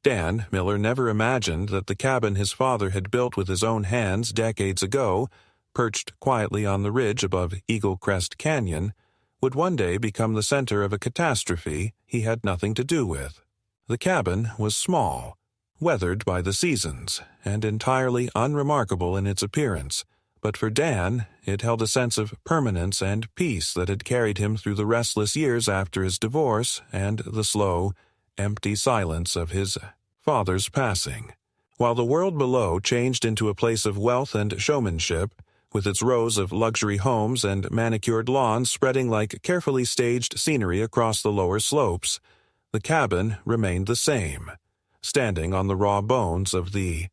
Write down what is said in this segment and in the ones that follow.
Dan Miller never imagined that the cabin his father had built with his own hands decades ago, perched quietly on the ridge above Eagle Crest Canyon, would one day become the center of a catastrophe he had nothing to do with. The cabin was small, weathered by the seasons, and entirely unremarkable in its appearance, but for Dan, it held a sense of permanence and peace that had carried him through the restless years after his divorce and the slow, empty silence of his father's passing. While the world below changed into a place of wealth and showmanship, with its rows of luxury homes and manicured lawns spreading like carefully staged scenery across the lower slopes, the cabin remained the same, standing on the raw bones of the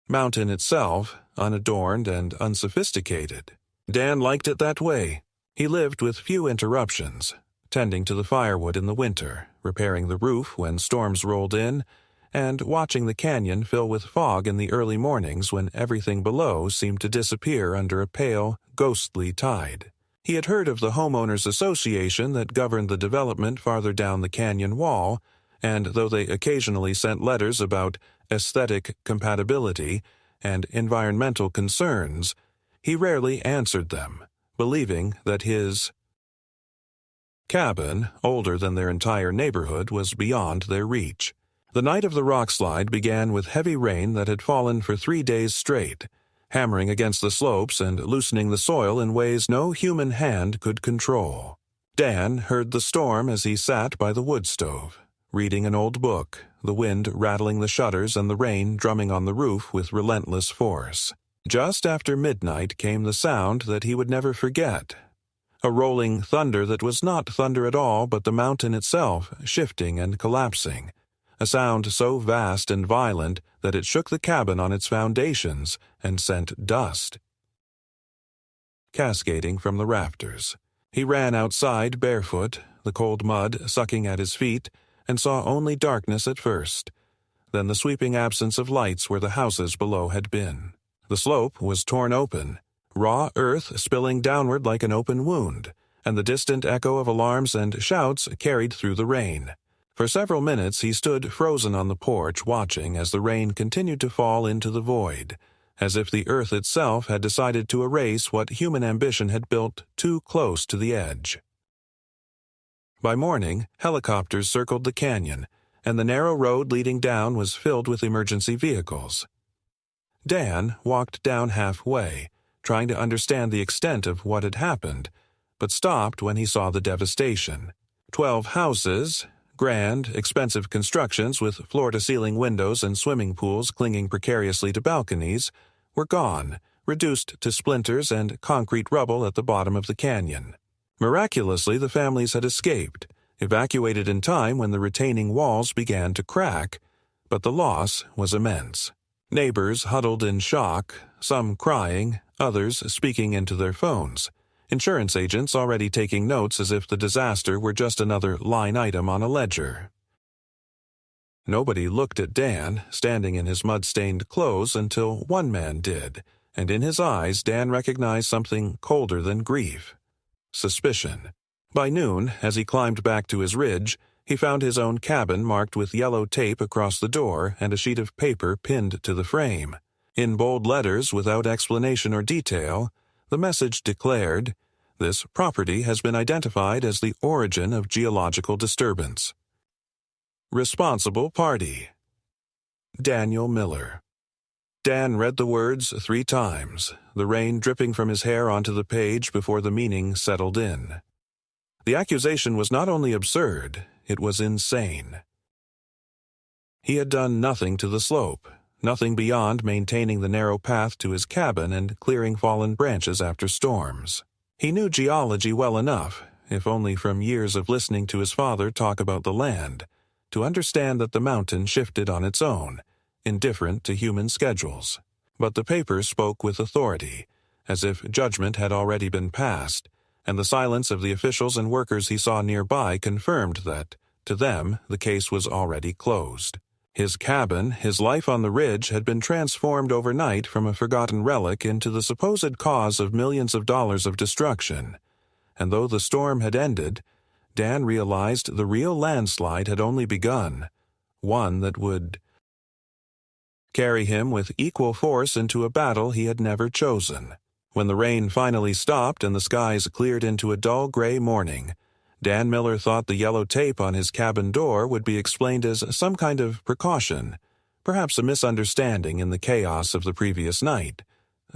mountain itself, unadorned and unsophisticated. Dan liked it that way. He lived with few interruptions, tending to the firewood in the winter, repairing the roof when storms rolled in, and watching the canyon fill with fog in the early mornings when everything below seemed to disappear under a pale, ghostly tide. He had heard of the homeowners' association that governed the development farther down the canyon wall, and though they occasionally sent letters about aesthetic compatibility and environmental concerns, he rarely answered them, believing that his cabin, older than their entire neighborhood, was beyond their reach. The night of the Rockslide began with heavy rain that had fallen for 3 days straight, hammering against the slopes and loosening the soil in ways no human hand could control. Dan heard the storm as he sat by the wood stove, reading an old book, the wind rattling the shutters and the rain drumming on the roof with relentless force. Just after midnight came the sound that he would never forget, a rolling thunder that was not thunder at all but the mountain itself shifting and collapsing, a sound so vast and violent that it shook the cabin on its foundations and sent dust cascading from the rafters. He ran outside barefoot, the cold mud sucking at his feet, and saw only darkness at first, then the sweeping absence of lights where the houses below had been. The slope was torn open, raw earth spilling downward like an open wound, and the distant echo of alarms and shouts carried through the rain. For several minutes he stood frozen on the porch watching as the rain continued to fall into the void, as if the earth itself had decided to erase what human ambition had built too close to the edge. By morning, helicopters circled the canyon, and the narrow road leading down was filled with emergency vehicles. Dan walked down halfway, trying to understand the extent of what had happened, but stopped when he saw the devastation. 12 houses, grand, expensive constructions with floor-to-ceiling windows and swimming pools clinging precariously to balconies, were gone, reduced to splinters and concrete rubble at the bottom of the canyon. Miraculously, the families had escaped, evacuated in time when the retaining walls began to crack, but the loss was immense. Neighbors huddled in shock, some crying, others speaking into their phones. Insurance agents already taking notes as if the disaster were just another line item on a ledger. Nobody looked at Dan, standing in his mud-stained clothes, until one man did, and in his eyes Dan recognized something colder than grief: suspicion. By noon, as he climbed back to his ridge, he found his own cabin marked with yellow tape across the door and a sheet of paper pinned to the frame. In bold letters, without explanation or detail, the message declared, "This property has been identified as the origin of geological disturbance. Responsible party: Daniel Miller." Dan read the words 3 times, the rain dripping from his hair onto the page before the meaning settled in. The accusation was not only absurd, it was insane. He had done nothing to the slope, nothing beyond maintaining the narrow path to his cabin and clearing fallen branches after storms. He knew geology well enough, if only from years of listening to his father talk about the land, to understand that the mountain shifted on its own, indifferent to human schedules. But the paper spoke with authority, as if judgment had already been passed, and the silence of the officials and workers he saw nearby confirmed that, to them, the case was already closed. His cabin, his life on the ridge, had been transformed overnight from a forgotten relic into the supposed cause of millions of dollars of destruction. And though the storm had ended, Dan realized the real landslide had only begun. one that would carry him with equal force into a battle he had never chosen. When the rain finally stopped and the skies cleared into a dull gray morning, Dan Miller thought the yellow tape on his cabin door would be explained as some kind of precaution, perhaps a misunderstanding in the chaos of the previous night.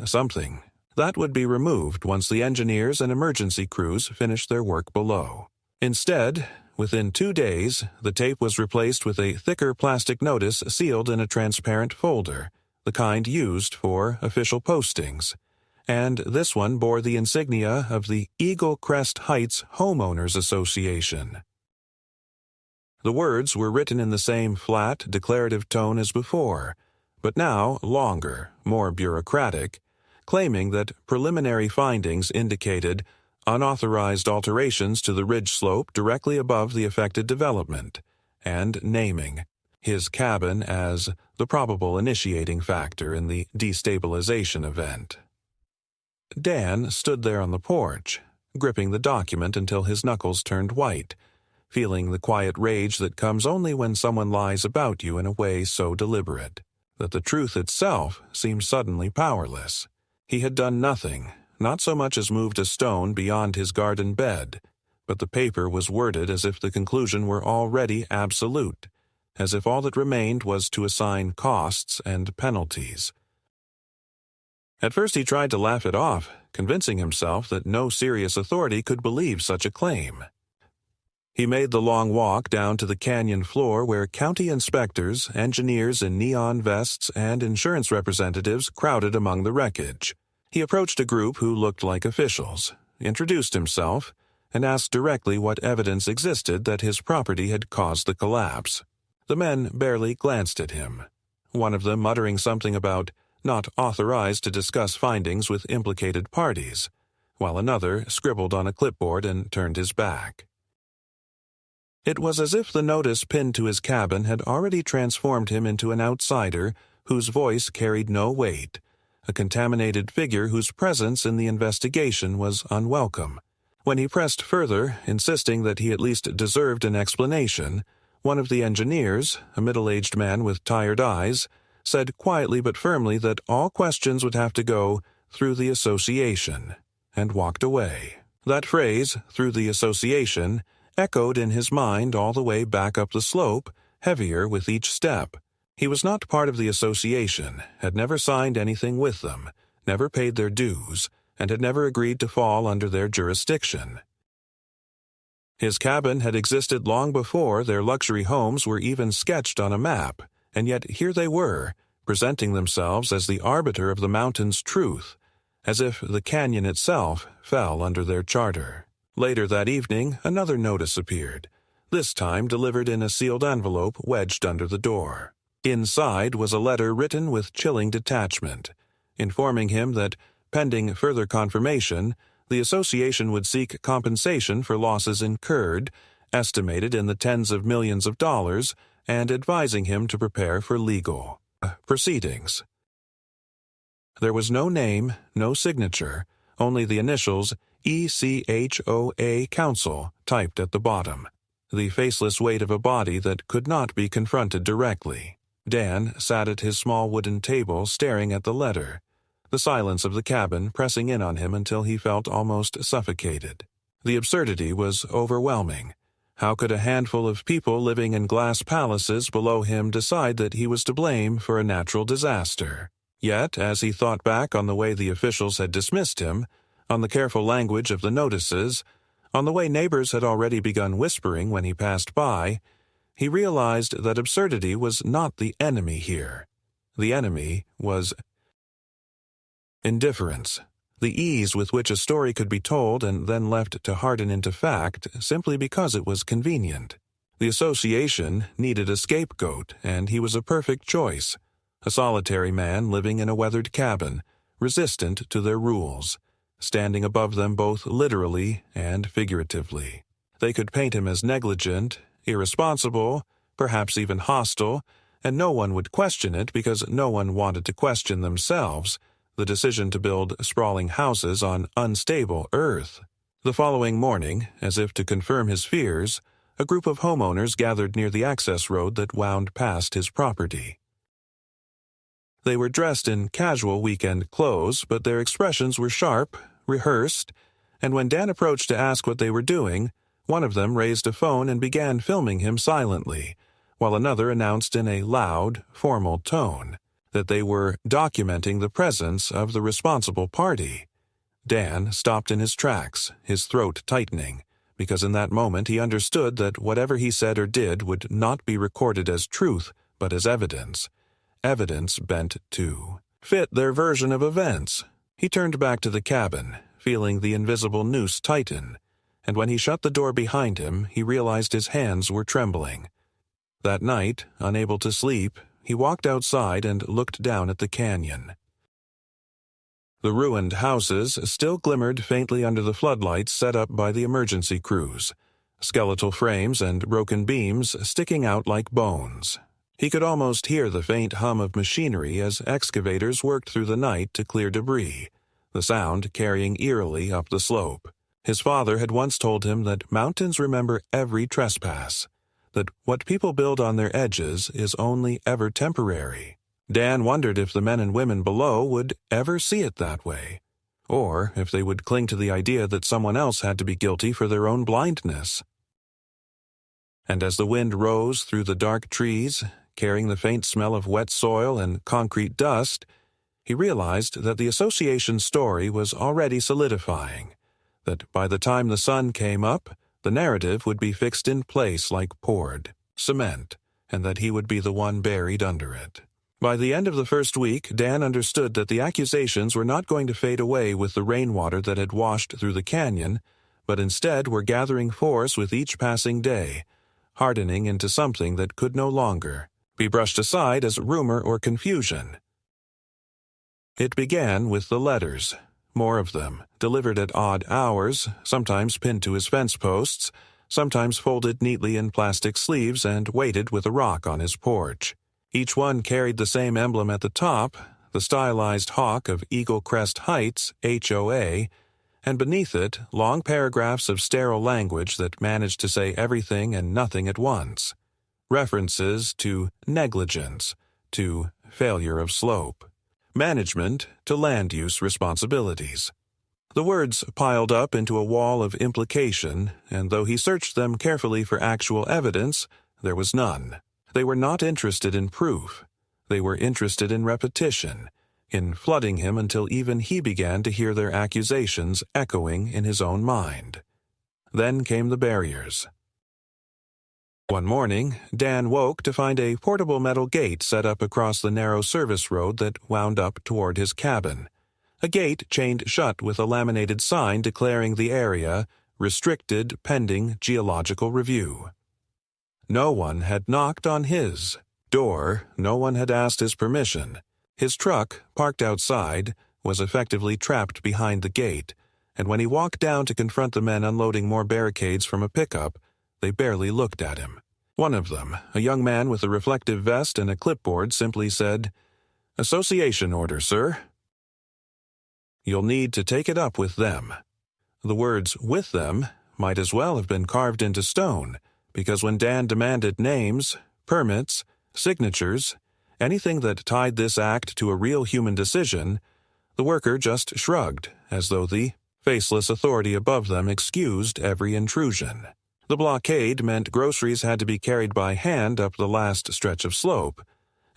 Something that would be removed once the engineers and emergency crews finished their work below. Instead, within 2 days, the tape was replaced with a thicker plastic notice sealed in a transparent folder, the kind used for official postings. And this one bore the insignia of the Eagle Crest Heights Homeowners Association. The words were written in the same flat, declarative tone as before, but now longer, more bureaucratic, claiming that preliminary findings indicated unauthorized alterations to the ridge slope directly above the affected development, and naming his cabin as the probable initiating factor in the destabilization event. Dan stood there on the porch, gripping the document until his knuckles turned white, feeling the quiet rage that comes only when someone lies about you in a way so deliberate that the truth itself seems suddenly powerless. He had done nothing, not so much as moved a stone beyond his garden bed, but the paper was worded as if the conclusion were already absolute, as if all that remained was to assign costs and penalties. At first he tried to laugh it off, convincing himself that no serious authority could believe such a claim. He made the long walk down to the canyon floor where county inspectors, engineers in neon vests, and insurance representatives crowded among the wreckage. He approached a group who looked like officials, introduced himself, and asked directly what evidence existed that his property had caused the collapse. The men barely glanced at him, one of them muttering something about not authorized to discuss findings with implicated parties, while another scribbled on a clipboard and turned his back. It was as if the notice pinned to his cabin had already transformed him into an outsider whose voice carried no weight, a contaminated figure whose presence in the investigation was unwelcome. When he pressed further, insisting that he at least deserved an explanation, one of the engineers, a middle-aged man with tired eyes, said quietly but firmly that all questions would have to go through the association, and walked away. That phrase, through the association, echoed in his mind all the way back up the slope, heavier with each step. He was not part of the association, had never signed anything with them, never paid their dues, and had never agreed to fall under their jurisdiction. His cabin had existed long before their luxury homes were even sketched on a map, and yet here they were, presenting themselves as the arbiter of the mountain's truth, as if the canyon itself fell under their charter. Later that evening, another notice appeared, this time delivered in a sealed envelope wedged under the door. Inside was a letter written with chilling detachment, informing him that, pending further confirmation, the association would seek compensation for losses incurred, estimated in the tens of millions of dollars, and advising him to prepare for legal proceedings. There was no name, no signature, only the initials ECHOA Council typed at the bottom, the faceless weight of a body that could not be confronted directly. Dan sat at his small wooden table staring at the letter, the silence of the cabin pressing in on him until he felt almost suffocated. The absurdity was overwhelming. How could a handful of people living in glass palaces below him decide that he was to blame for a natural disaster? Yet, as he thought back on the way the officials had dismissed him, on the careful language of the notices, on the way neighbors had already begun whispering when he passed by, he realized that absurdity was not the enemy here. The enemy was indifference. The ease with which a story could be told and then left to harden into fact simply because it was convenient. The association needed a scapegoat, and he was a perfect choice. A solitary man living in a weathered cabin, resistant to their rules, standing above them both literally and figuratively. They could paint him as negligent, irresponsible, perhaps even hostile, and no one would question it because no one wanted to question themselves, the decision to build sprawling houses on unstable earth. The following morning, as if to confirm his fears, A group of homeowners gathered near the access road that wound past his property. They were dressed in casual weekend clothes, but their expressions were sharp, rehearsed, and when Dan approached to ask what they were doing, one of them raised a phone and began filming him silently, while another announced in a loud, formal tone that they were documenting the presence of the responsible party. Dan stopped in his tracks, his throat tightening, because in that moment he understood that whatever he said or did would not be recorded as truth, but as evidence. Evidence bent to fit their version of events. He turned back to the cabin, feeling the invisible noose tighten, and when he shut the door behind him, he realized his hands were trembling. That night, unable to sleep, he walked outside and looked down at the canyon. The ruined houses still glimmered faintly under the floodlights set up by the emergency crews, skeletal frames and broken beams sticking out like bones. He could almost hear the faint hum of machinery as excavators worked through the night to clear debris, the sound carrying eerily up the slope. His father had once told him that mountains remember every trespass, that what people build on their edges is only ever temporary. Dan wondered if the men and women below would ever see it that way, or if they would cling to the idea that someone else had to be guilty for their own blindness. And as the wind rose through the dark trees, carrying the faint smell of wet soil and concrete dust, he realized that the association story was already solidifying, that by the time the sun came up, the narrative would be fixed in place like poured cement, and that he would be the one buried under it. By the end of the first week, Dan understood that the accusations were not going to fade away with the rainwater that had washed through the canyon, but instead were gathering force with each passing day, hardening into something that could no longer be brushed aside as rumor or confusion. It began with the letters, more of them, delivered at odd hours, sometimes pinned to his fence posts, sometimes folded neatly in plastic sleeves and weighted with a rock on his porch. Each one carried the same emblem at the top, the stylized hawk of Eagle Crest Heights, HOA, and beneath it, long paragraphs of sterile language that managed to say everything and nothing at once. References to negligence, to failure of slope, management to land use responsibilities. The words piled up into a wall of implication, and though he searched them carefully for actual evidence, there was none. They were not interested in proof. They were interested in repetition, in flooding him until even he began to hear their accusations echoing in his own mind. Then came the barriers. One morning, Dan woke to find a portable metal gate set up across the narrow service road that wound up toward his cabin. A gate chained shut with a laminated sign declaring the area restricted pending geological review. No one had knocked on his door, no one had asked his permission. His truck, parked outside, was effectively trapped behind the gate, and when he walked down to confront the men unloading more barricades from a pickup, they barely looked at him. One of them, a young man with a reflective vest and a clipboard, simply said, "Association order, sir." "You'll need to take it up with them." The words "with them" might as well have been carved into stone, because when Dan demanded names, permits, signatures, anything that tied this act to a real human decision, the worker just shrugged, as though the faceless authority above them excused every intrusion. The blockade meant groceries had to be carried by hand up the last stretch of slope,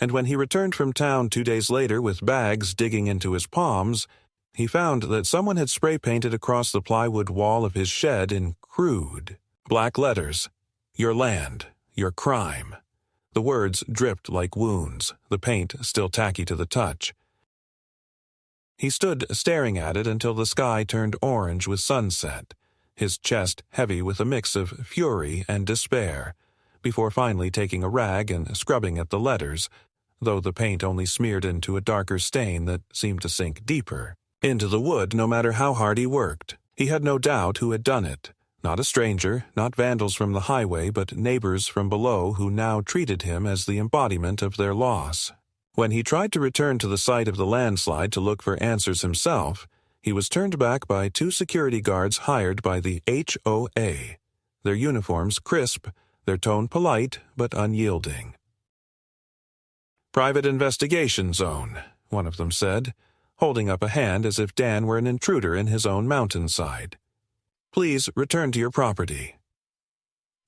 and when he returned from town 2 days later with bags digging into his palms, he found that someone had spray-painted across the plywood wall of his shed in crude black letters, "Your land, your crime." The words dripped like wounds, the paint still tacky to the touch. He stood staring at it until the sky turned orange with sunset, his chest heavy with a mix of fury and despair, before finally taking a rag and scrubbing at the letters, though the paint only smeared into a darker stain that seemed to sink deeper into the wood no matter how hard he worked. He had no doubt who had done it. Not a stranger, not vandals from the highway, but neighbors from below who now treated him as the embodiment of their loss. When he tried to return to the site of the landslide to look for answers himself, he was turned back by 2 security guards hired by the HOA. their uniforms crisp, their tone polite but unyielding. "Private investigation zone," one of them said, holding up a hand as if Dan were an intruder in his own mountainside. "Please return to your property."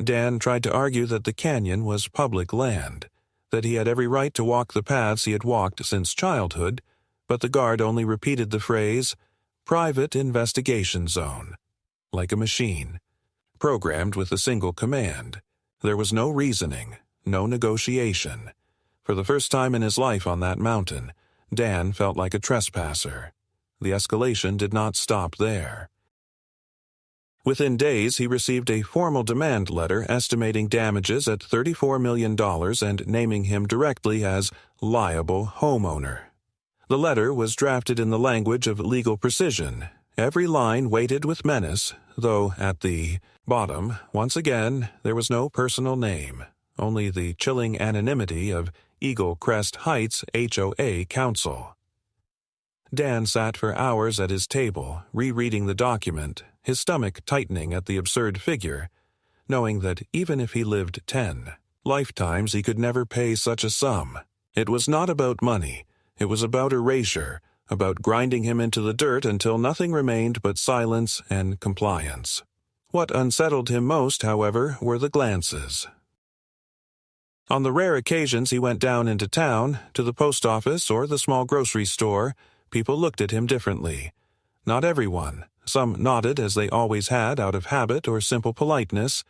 Dan tried to argue that the canyon was public land, that he had every right to walk the paths he had walked since childhood, but the guard only repeated the phrase, "Private investigation zone," like a machine, programmed with a single command. There was no reasoning, no negotiation. For the first time in his life on that mountain, Dan felt like a trespasser. The escalation did not stop there. Within days, he received a formal demand letter estimating damages at $34 million and naming him directly as liable homeowner. The letter was drafted in the language of legal precision, every line weighted with menace, though at the bottom, once again, there was no personal name, only the chilling anonymity of Eagle Crest Heights HOA counsel. Dan sat for hours at his table, rereading the document, his stomach tightening at the absurd figure, knowing that even if he lived 10 lifetimes he could never pay such a sum. It was not about money. It was about erasure, about grinding him into the dirt until nothing remained but silence and compliance. What unsettled him most, however, were the glances. On the rare occasions he went down into town, to the post office or the small grocery store, people looked at him differently. Not everyone. Some nodded as they always had out of habit or simple politeness,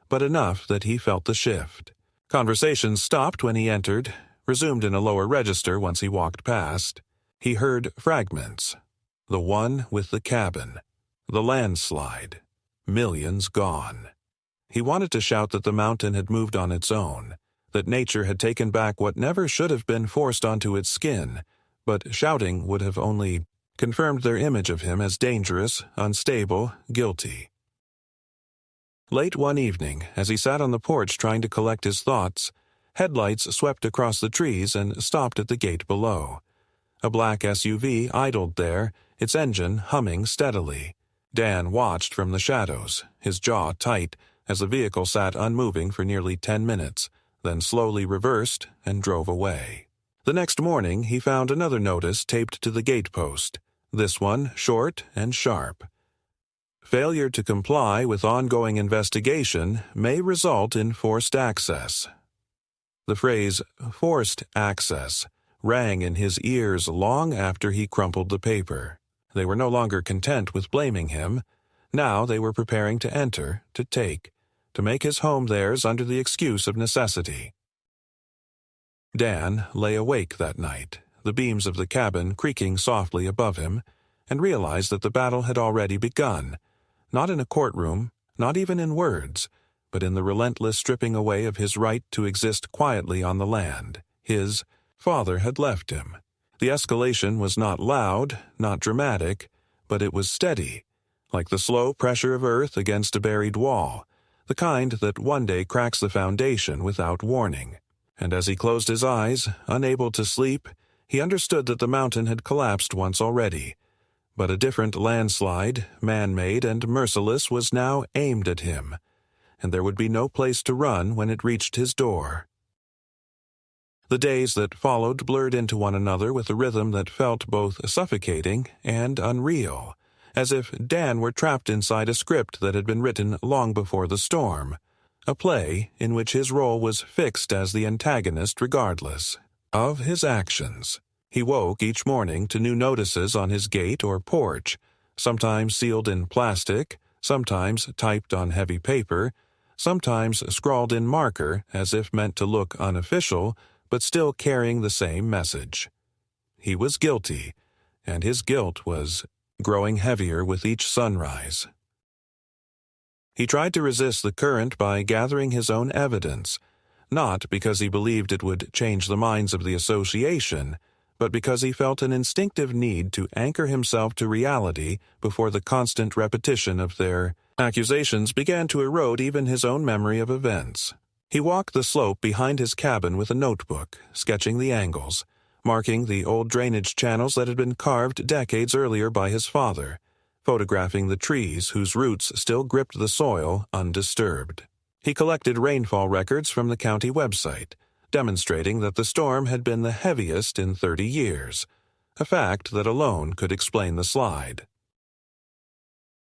but enough that he felt the shift. Conversations stopped when he entered, resumed in a lower register once he walked past. He heard fragments. The one with the cabin. The landslide. Millions gone. He wanted to shout that the mountain had moved on its own, that nature had taken back what never should have been forced onto its skin, but shouting would have only confirmed their image of him as dangerous, unstable, guilty. Late one evening, as he sat on the porch trying to collect his thoughts, headlights swept across the trees and stopped at the gate below. A black SUV idled there, its engine humming steadily. Dan watched from the shadows, his jaw tight, as the vehicle sat unmoving for nearly 10 minutes, then slowly reversed and drove away. The next morning he found another notice taped to the gatepost, this one short and sharp. Failure to comply with ongoing investigation may result in forced access. The phrase "forced access" rang in his ears long after he crumpled the paper. They were no longer content with blaming him. Now they were preparing to enter, to take, to make his home theirs under the excuse of necessity. Dan lay awake that night, the beams of the cabin creaking softly above him, and realized that the battle had already begun, not in a courtroom, not even in words, but in the relentless stripping away of his right to exist quietly on the land. His father had left him. The escalation was not loud, not dramatic, but it was steady, like the slow pressure of earth against a buried wall, the kind that one day cracks the foundation without warning. And as he closed his eyes, unable to sleep, he understood that the mountain had collapsed once already, but a different landslide, man-made and merciless, was now aimed at him, and there would be no place to run when it reached his door. The days that followed blurred into one another with a rhythm that felt both suffocating and unreal, as if Dan were trapped inside a script that had been written long before the storm, a play in which his role was fixed as the antagonist regardless of his actions. He woke each morning to new notices on his gate or porch, sometimes sealed in plastic, sometimes typed on heavy paper, sometimes scrawled in marker as if meant to look unofficial, but still carrying the same message. He was guilty, and his guilt was growing heavier with each sunrise. He tried to resist the current by gathering his own evidence, not because he believed it would change the minds of the association, but because he felt an instinctive need to anchor himself to reality before the constant repetition of their accusations began to erode even his own memory of events. He walked the slope behind his cabin with a notebook, sketching the angles, marking the old drainage channels that had been carved decades earlier by his father, photographing the trees whose roots still gripped the soil undisturbed. He collected rainfall records from the county website, demonstrating that the storm had been the heaviest in 30 years, a fact that alone could explain the slide.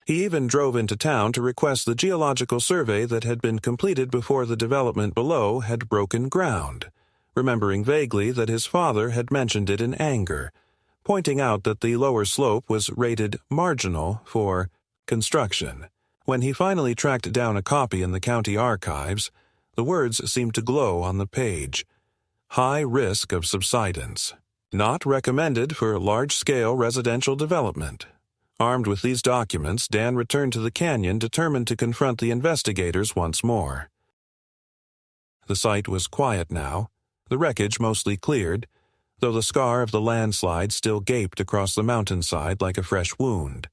He even drove into town to request the geological survey that had been completed before the development below had broken ground, remembering vaguely that his father had mentioned it in anger, pointing out that the lower slope was rated marginal for construction. When he finally tracked down a copy in the county archives, the words seemed to glow on the page. High risk of subsidence. Not recommended for large-scale residential development. Armed with these documents, Dan returned to the canyon determined to confront the investigators once more. The site was quiet now, the wreckage mostly cleared, though the scar of the landslide still gaped across the mountainside like a fresh wound,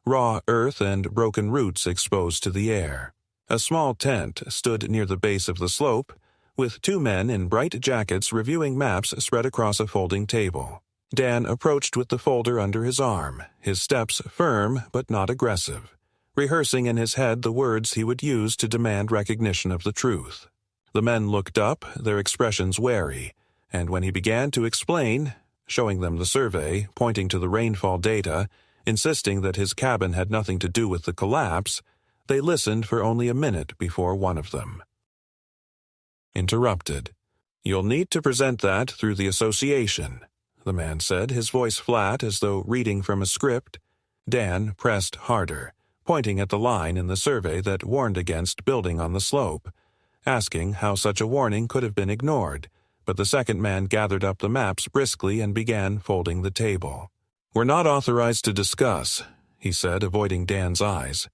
raw earth and broken roots exposed to the air. A small tent stood near the base of the slope, with 2 men in bright jackets reviewing maps spread across a folding table. Dan approached with the folder under his arm, his steps firm but not aggressive, rehearsing in his head the words he would use to demand recognition of the truth. The men looked up, their expressions wary, and when he began to explain, showing them the survey, pointing to the rainfall data, insisting that his cabin had nothing to do with the collapse, they listened for only a minute before one of them interrupted. "You'll need to present that through the association," the man said, his voice flat as though reading from a script. Dan pressed harder, pointing at the line in the survey that warned against building on the slope, asking how such a warning could have been ignored, but the second man gathered up the maps briskly and began folding the table. "We're not authorized to discuss," he said, avoiding Dan's eyes.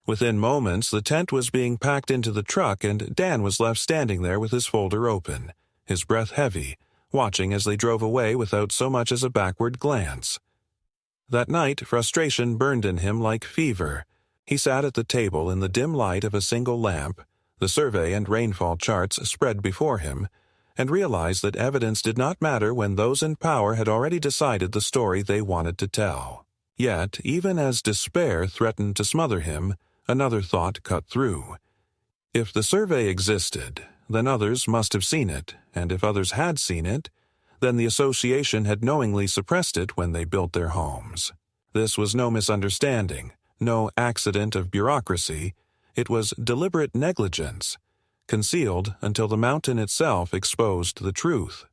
Within moments, the tent was being packed into the truck and Dan was left standing there with his folder open, his breath heavy, watching as they drove away without so much as a backward glance. That night, frustration burned in him like fever. He sat at the table in the dim light of a single lamp, the survey and rainfall charts spread before him, and realized that evidence did not matter when those in power had already decided the story they wanted to tell. Yet, even as despair threatened to smother him, another thought cut through. If the survey existed, then others must have seen it, and if others had seen it, then the association had knowingly suppressed it when they built their homes. This was no misunderstanding, no accident of bureaucracy. It was deliberate negligence, concealed until the mountain itself exposed the truth.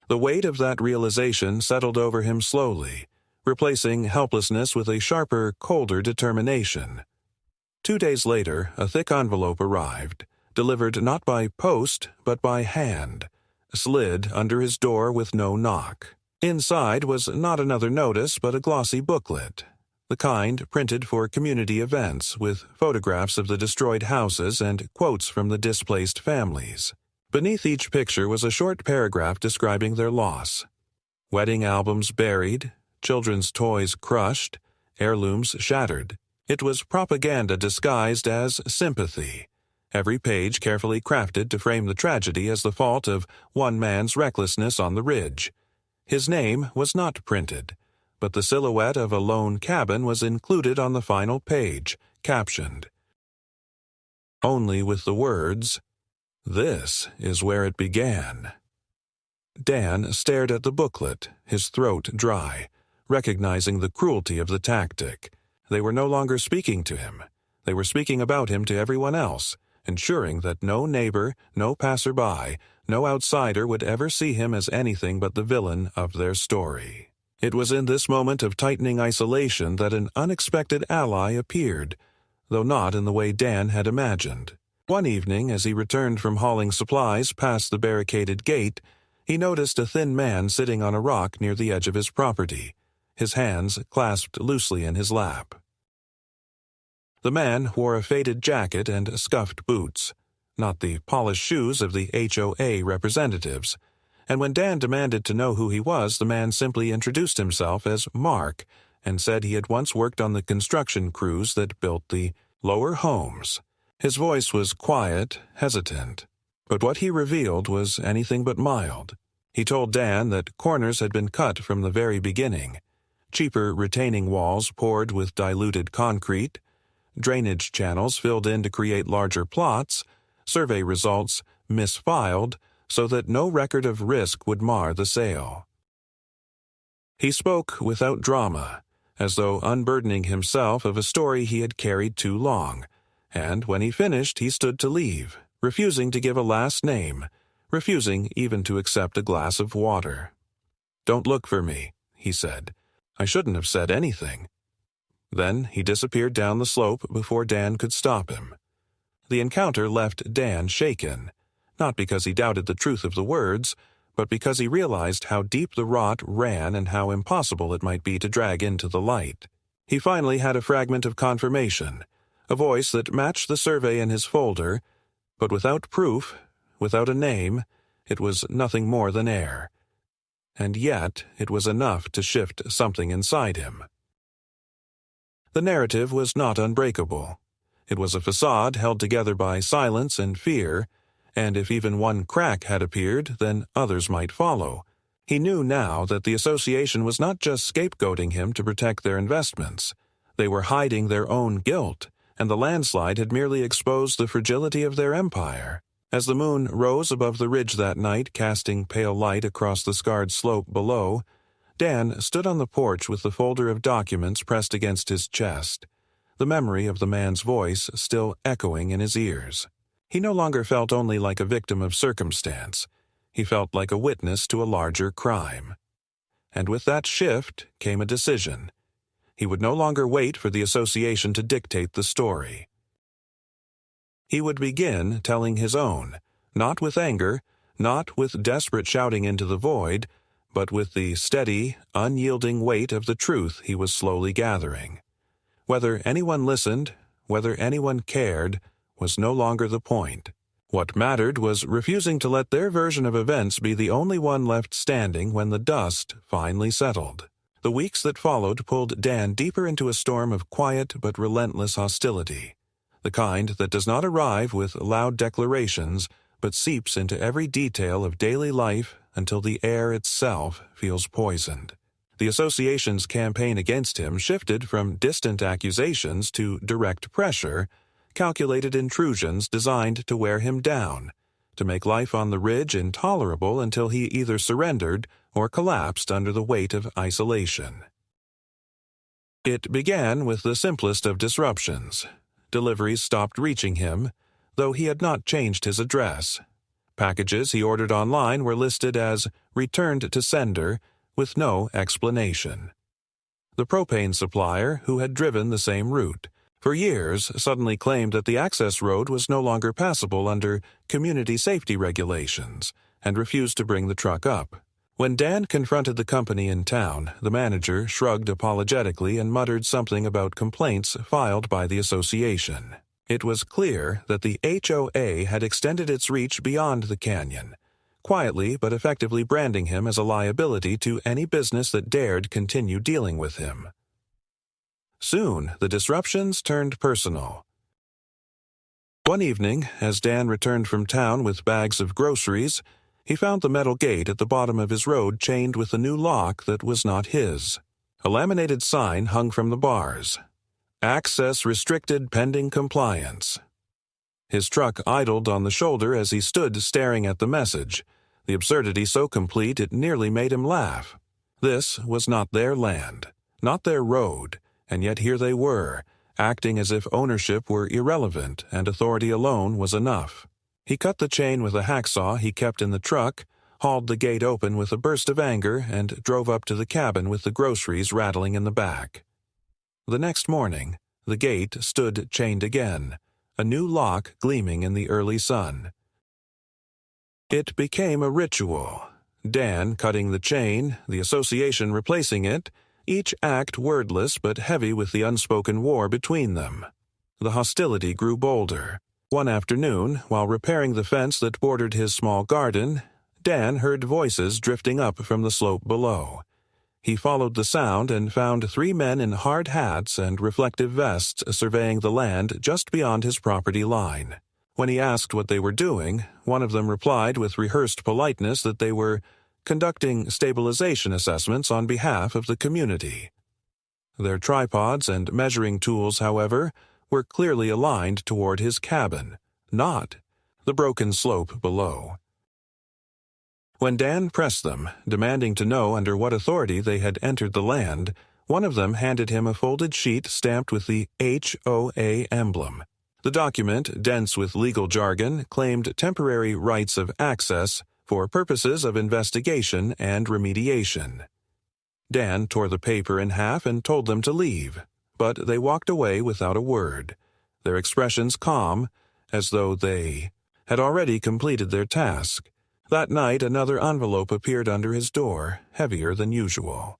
The weight of that realization settled over him slowly, replacing helplessness with a sharper, colder determination. 2 days later, a thick envelope arrived, delivered not by post but by hand, slid under his door with no knock. Inside was not another notice but a glossy booklet, the kind printed for community events with photographs of the destroyed houses and quotes from the displaced families. Beneath each picture was a short paragraph describing their loss. Wedding albums buried, children's toys crushed, heirlooms shattered. It was propaganda disguised as sympathy, every page carefully crafted to frame the tragedy as the fault of one man's recklessness on the ridge. His name was not printed, but the silhouette of a lone cabin was included on the final page, captioned only with the words, "This is where it began." Dan stared at the booklet, his throat dry, recognizing the cruelty of the tactic. They were no longer speaking to him. They were speaking about him to everyone else, ensuring that no neighbor, no passerby, no outsider would ever see him as anything but the villain of their story. It was in this moment of tightening isolation that an unexpected ally appeared, though not in the way Dan had imagined. One evening, as he returned from hauling supplies past the barricaded gate, he noticed a thin man sitting on a rock near the edge of his property, his hands clasped loosely in his lap. The man wore a faded jacket and scuffed boots, not the polished shoes of the HOA representatives, and when Dan demanded to know who he was, the man simply introduced himself as Mark and said he had once worked on the construction crews that built the lower homes. His voice was quiet, hesitant, but what he revealed was anything but mild. He told Dan that corners had been cut from the very beginning, cheaper retaining walls poured with diluted concrete, drainage channels filled in to create larger plots, survey results misfiled so that no record of risk would mar the sale. He spoke without drama, as though unburdening himself of a story he had carried too long, and when he finished he stood to leave, refusing to give a last name, refusing even to accept a glass of water. "Don't look for me," he said. "I shouldn't have said anything." Then he disappeared down the slope before Dan could stop him. The encounter left Dan shaken, not because he doubted the truth of the words, but because he realized how deep the rot ran and how impossible it might be to drag into the light. He finally had a fragment of confirmation, a voice that matched the survey in his folder, but without proof, without a name, it was nothing more than air. And yet it was enough to shift something inside him. The narrative was not unbreakable. It was a facade held together by silence and fear, and if even one crack had appeared, then others might follow. He knew now that the association was not just scapegoating him to protect their investments. They were hiding their own guilt, and the landslide had merely exposed the fragility of their empire. As the moon rose above the ridge that night, casting pale light across the scarred slope below, Dan stood on the porch with the folder of documents pressed against his chest, the memory of the man's voice still echoing in his ears. He no longer felt only like a victim of circumstance. He felt like a witness to a larger crime. And with that shift came a decision. He would no longer wait for the association to dictate the story. He would begin telling his own, not with anger, not with desperate shouting into the void, but with the steady, unyielding weight of the truth he was slowly gathering. Whether anyone listened, whether anyone cared, was no longer the point. What mattered was refusing to let their version of events be the only one left standing when the dust finally settled. The weeks that followed pulled Dan deeper into a storm of quiet but relentless hostility, the kind that does not arrive with loud declarations but seeps into every detail of daily life until the air itself feels poisoned. The association's campaign against him shifted from distant accusations to direct pressure, calculated intrusions designed to wear him down, to make life on the ridge intolerable until he either surrendered or collapsed under the weight of isolation. It began with the simplest of disruptions. Deliveries stopped reaching him, though he had not changed his address. Packages he ordered online were listed as returned to sender with no explanation. The propane supplier, who had driven the same route for years, suddenly claimed that the access road was no longer passable under community safety regulations and refused to bring the truck up. When Dan confronted the company in town, the manager shrugged apologetically and muttered something about complaints filed by the association. It was clear that the HOA had extended its reach beyond the canyon, quietly but effectively branding him as a liability to any business that dared continue dealing with him. Soon, the disruptions turned personal. One evening, as Dan returned from town with bags of groceries, he found the metal gate at the bottom of his road chained with a new lock that was not his. A laminated sign hung from the bars. Access restricted pending compliance. His truck idled on the shoulder as he stood staring at the message, the absurdity so complete it nearly made him laugh. This was not their land, not their road, and yet here they were, acting as if ownership were irrelevant and authority alone was enough. He cut the chain with a hacksaw he kept in the truck, hauled the gate open with a burst of anger, and drove up to the cabin with the groceries rattling in the back. The next morning, the gate stood chained again, a new lock gleaming in the early sun. It became a ritual. Dan cutting the chain, the association replacing it, each act wordless but heavy with the unspoken war between them. The hostility grew bolder. One afternoon, while repairing the fence that bordered his small garden, Dan heard voices drifting up from the slope below. He followed the sound and found 3 men in hard hats and reflective vests surveying the land just beyond his property line. When he asked what they were doing, one of them replied with rehearsed politeness that they were conducting stabilization assessments on behalf of the community. Their tripods and measuring tools, however, were clearly aligned toward his cabin, not the broken slope below. When Dan pressed them, demanding to know under what authority they had entered the land, one of them handed him a folded sheet stamped with the HOA emblem. The document, dense with legal jargon, claimed temporary rights of access for purposes of investigation and remediation. Dan tore the paper in half and told them to leave, but they walked away without a word, their expressions calm, as though they had already completed their task. That night another envelope appeared under his door, heavier than usual.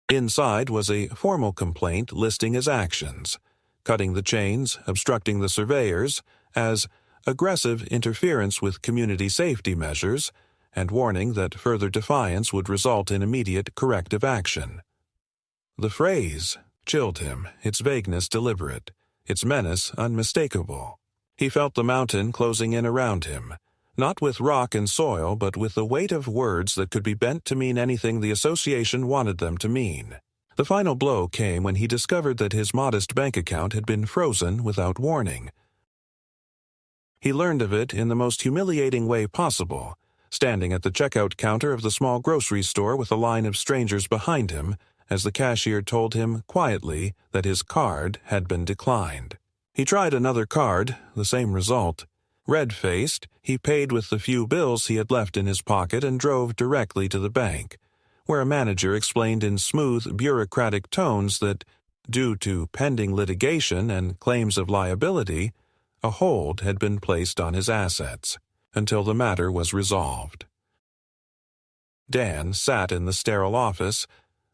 Inside was a formal complaint listing his actions, cutting the chains, obstructing the surveyors, as aggressive interference with community safety measures, and warning that further defiance would result in immediate corrective action. The phrase chilled him, its vagueness deliberate, its menace unmistakable. He felt the mountain closing in around him, not with rock and soil, but with the weight of words that could be bent to mean anything the association wanted them to mean. The final blow came when he discovered that his modest bank account had been frozen without warning. He learned of it in the most humiliating way possible, standing at the checkout counter of the small grocery store with a line of strangers behind him, as the cashier told him quietly that his card had been declined. He tried another card, the same result. Red-faced, he paid with the few bills he had left in his pocket and drove directly to the bank, where a manager explained in smooth, bureaucratic tones that, due to pending litigation and claims of liability, a hold had been placed on his assets until the matter was resolved. Dan sat in the sterile office,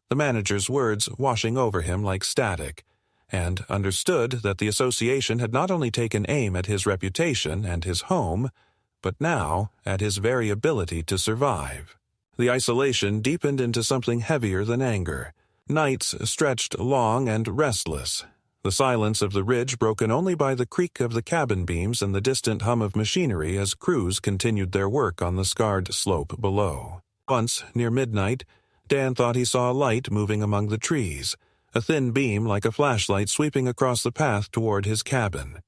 the manager's words washing over him like static, and understood that the association had not only taken aim at his reputation and his home, but now at his very ability to survive. The isolation deepened into something heavier than anger. Nights stretched long and restless, the silence of the ridge broken only by the creak of the cabin beams and the distant hum of machinery as crews continued their work on the scarred slope below. Once, near midnight, Dan thought he saw a light moving among the trees, a thin beam like a flashlight sweeping across the path toward his cabin.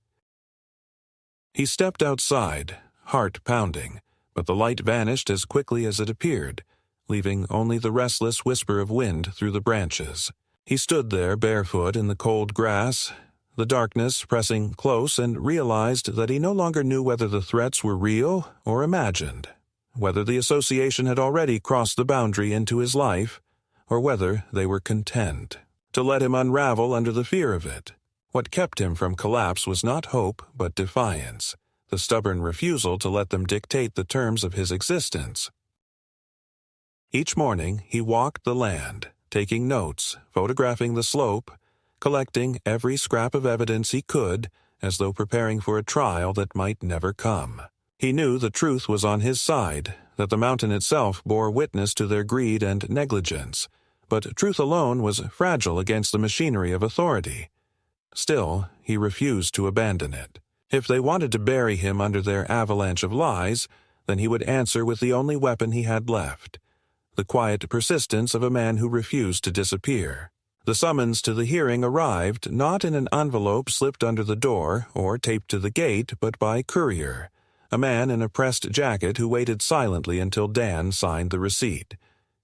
He stepped outside, heart pounding, but the light vanished as quickly as it appeared, leaving only the restless whisper of wind through the branches. He stood there barefoot in the cold grass, the darkness pressing close, and realized that he no longer knew whether the threats were real or imagined, whether the association had already crossed the boundary into his life, or whether they were content to let him unravel under the fear of it. What kept him from collapse was not hope, but defiance, the stubborn refusal to let them dictate the terms of his existence. Each morning he walked the land, taking notes, photographing the slope, collecting every scrap of evidence he could, as though preparing for a trial that might never come. He knew the truth was on his side, that the mountain itself bore witness to their greed and negligence, but truth alone was fragile against the machinery of authority. Still, he refused to abandon it. If they wanted to bury him under their avalanche of lies, then he would answer with the only weapon he had left, the quiet persistence of a man who refused to disappear. The summons to the hearing arrived not in an envelope slipped under the door or taped to the gate, but by courier, a man in a pressed jacket who waited silently until Dan signed the receipt,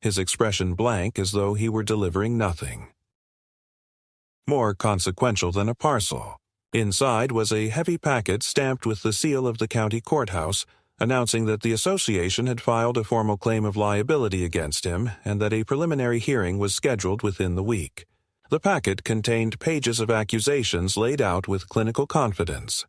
his expression blank as though he were delivering nothing. More consequential than a parcel. Inside was a heavy packet stamped with the seal of the county courthouse, announcing that the association had filed a formal claim of liability against him and that a preliminary hearing was scheduled within the week. The packet contained pages of accusations laid out with clinical confidence: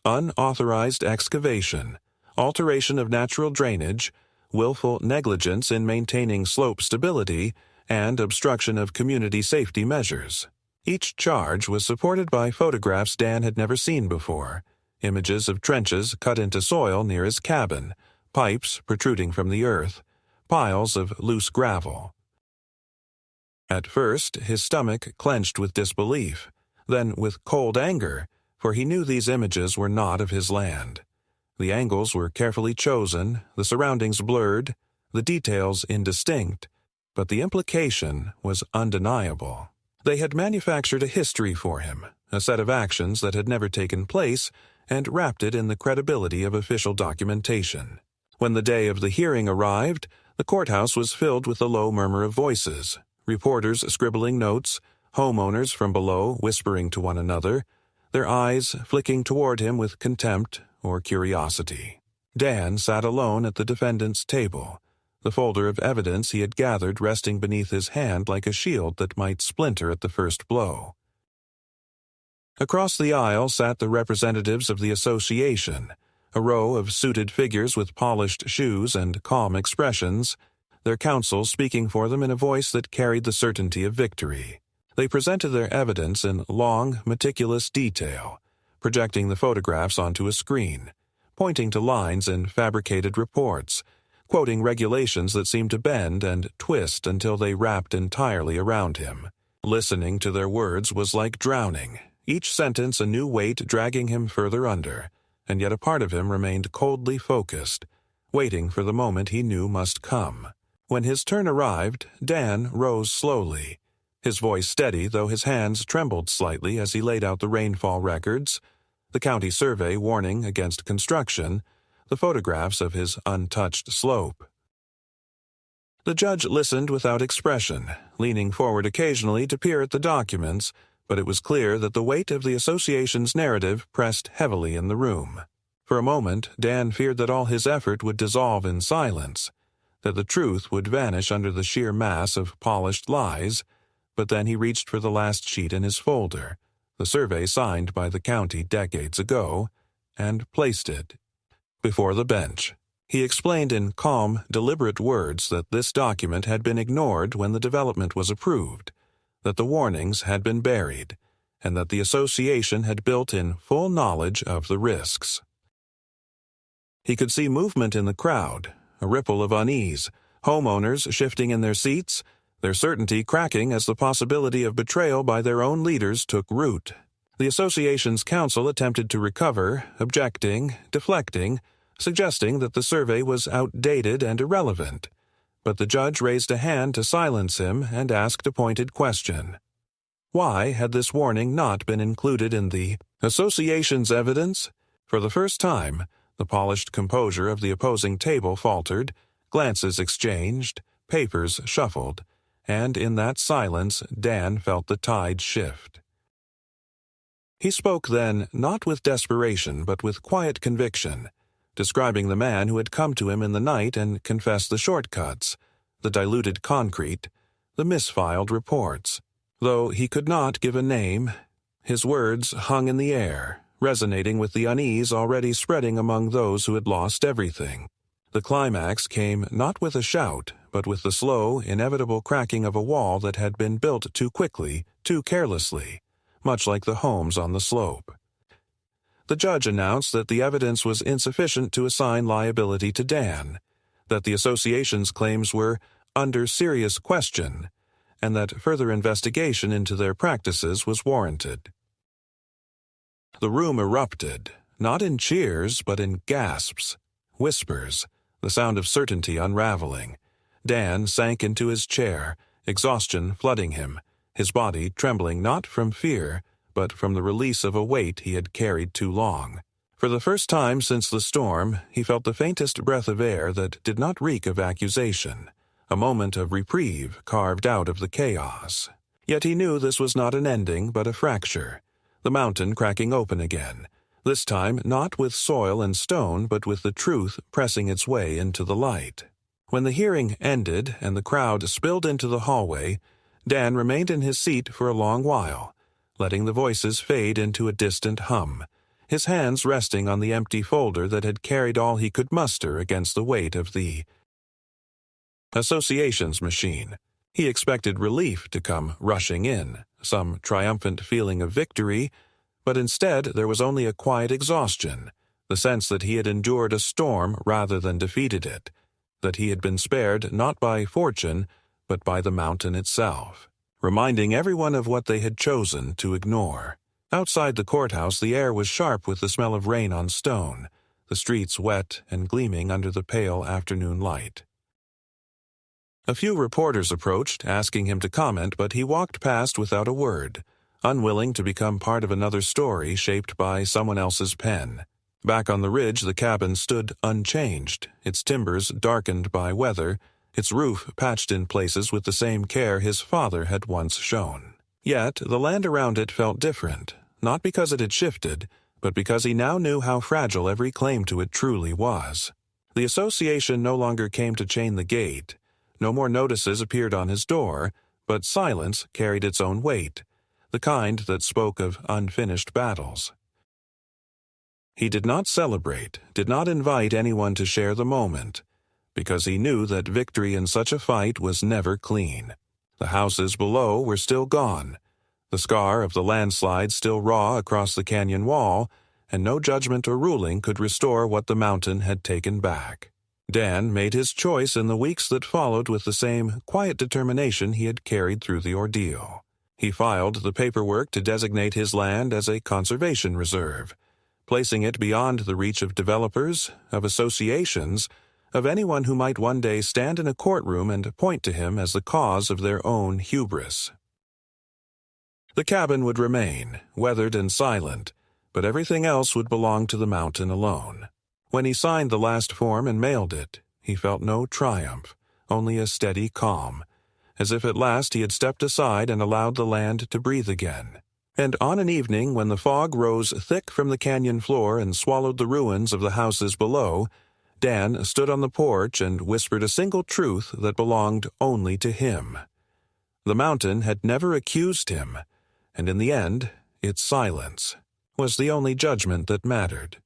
unauthorized excavation, alteration of natural drainage, willful negligence in maintaining slope stability, and obstruction of community safety measures. Each charge was supported by photographs Dan had never seen before, images of trenches cut into soil near his cabin, pipes protruding from the earth, piles of loose gravel. At first, his stomach clenched with disbelief, then with cold anger, for he knew these images were not of his land. The angles were carefully chosen, the surroundings blurred, the details indistinct, but the implication was undeniable. They had manufactured a history for him, a set of actions that had never taken place, and wrapped it in the credibility of official documentation. When the day of the hearing arrived, the courthouse was filled with a low murmur of voices, reporters scribbling notes, homeowners from below whispering to one another, their eyes flicking toward him with contempt or curiosity. Dan sat alone at the defendant's table, the folder of evidence he had gathered resting beneath his hand like a shield that might splinter at the first blow. Across the aisle sat the representatives of the association, a row of suited figures with polished shoes and calm expressions, their counsel speaking for them in a voice that carried the certainty of victory. They presented their evidence in long, meticulous detail, projecting the photographs onto a screen, pointing to lines in fabricated reports, quoting regulations that seemed to bend and twist until they wrapped entirely around him. Listening to their words was like drowning, each sentence a new weight dragging him further under, and yet a part of him remained coldly focused, waiting for the moment he knew must come. When his turn arrived, Dan rose slowly, his voice steady though his hands trembled slightly as he laid out the rainfall records, the county survey warning against construction, the photographs of his untouched slope. The judge listened without expression, leaning forward occasionally to peer at the documents, but it was clear that the weight of the association's narrative pressed heavily in the room. For a moment, Dan feared that all his effort would dissolve in silence, that the truth would vanish under the sheer mass of polished lies, but then he reached for the last sheet in his folder, the survey signed by the county decades ago, and placed it before the bench. He explained in calm, deliberate words that this document had been ignored when the development was approved, that the warnings had been buried, and that the association had built in full knowledge of the risks. He could see movement in the crowd, a ripple of unease, homeowners shifting in their seats, their certainty cracking as the possibility of betrayal by their own leaders took root. The association's counsel attempted to recover, objecting, deflecting, suggesting that the survey was outdated and irrelevant, but the judge raised a hand to silence him and asked a pointed question. Why had this warning not been included in the association's evidence? For the first time, the polished composure of the opposing table faltered, glances exchanged, papers shuffled, and in that silence Dan felt the tide shift. He spoke then not with desperation but with quiet conviction, describing the man who had come to him in the night and confessed the shortcuts, the diluted concrete, the misfiled reports. Though he could not give a name, his words hung in the air, resonating with the unease already spreading among those who had lost everything. The climax came not with a shout, but with the slow, inevitable cracking of a wall that had been built too quickly, too carelessly, much like the homes on the slope. The judge announced that the evidence was insufficient to assign liability to Dan, that the association's claims were under serious question, and that further investigation into their practices was warranted. The room erupted, not in cheers but in gasps, whispers, the sound of certainty unraveling. Dan sank into his chair, exhaustion flooding him, his body trembling not from fear, but from the release of a weight he had carried too long. For the first time since the storm, he felt the faintest breath of air that did not reek of accusation, a moment of reprieve carved out of the chaos. Yet he knew this was not an ending but a fracture, the mountain cracking open again, this time not with soil and stone but with the truth pressing its way into the light. When the hearing ended and the crowd spilled into the hallway, Dan remained in his seat for a long while, letting the voices fade into a distant hum, his hands resting on the empty folder that had carried all he could muster against the weight of the association's machine. He expected relief to come rushing in, some triumphant feeling of victory, but instead there was only a quiet exhaustion, the sense that he had endured a storm rather than defeated it, that he had been spared not by fortune, but by the mountain itself, reminding everyone of what they had chosen to ignore. Outside the courthouse the air was sharp with the smell of rain on stone, the streets wet and gleaming under the pale afternoon light. A few reporters approached, asking him to comment, but he walked past without a word, unwilling to become part of another story shaped by someone else's pen. Back on the ridge, the cabin stood unchanged, its timbers darkened by weather, its roof patched in places with the same care his father had once shown. Yet the land around it felt different, not because it had shifted, but because he now knew how fragile every claim to it truly was. The association no longer came to chain the gate. No more notices appeared on his door, but silence carried its own weight, the kind that spoke of unfinished battles. He did not celebrate, did not invite anyone to share the moment, because he knew that victory in such a fight was never clean. The houses below were still gone, the scar of the landslide still raw across the canyon wall, and no judgment or ruling could restore what the mountain had taken back. Dan made his choice in the weeks that followed with the same quiet determination he had carried through the ordeal. He filed the paperwork to designate his land as a conservation reserve, placing it beyond the reach of developers, of associations, of anyone who might one day stand in a courtroom and point to him as the cause of their own hubris. The cabin would remain, weathered and silent, but everything else would belong to the mountain alone. When he signed the last form and mailed it, he felt no triumph, only a steady calm, as if at last he had stepped aside and allowed the land to breathe again. And on an evening when the fog rose thick from the canyon floor and swallowed the ruins of the houses below, Dan stood on the porch and whispered a single truth that belonged only to him. The mountain had never accused him, and in the end, its silence was the only judgment that mattered.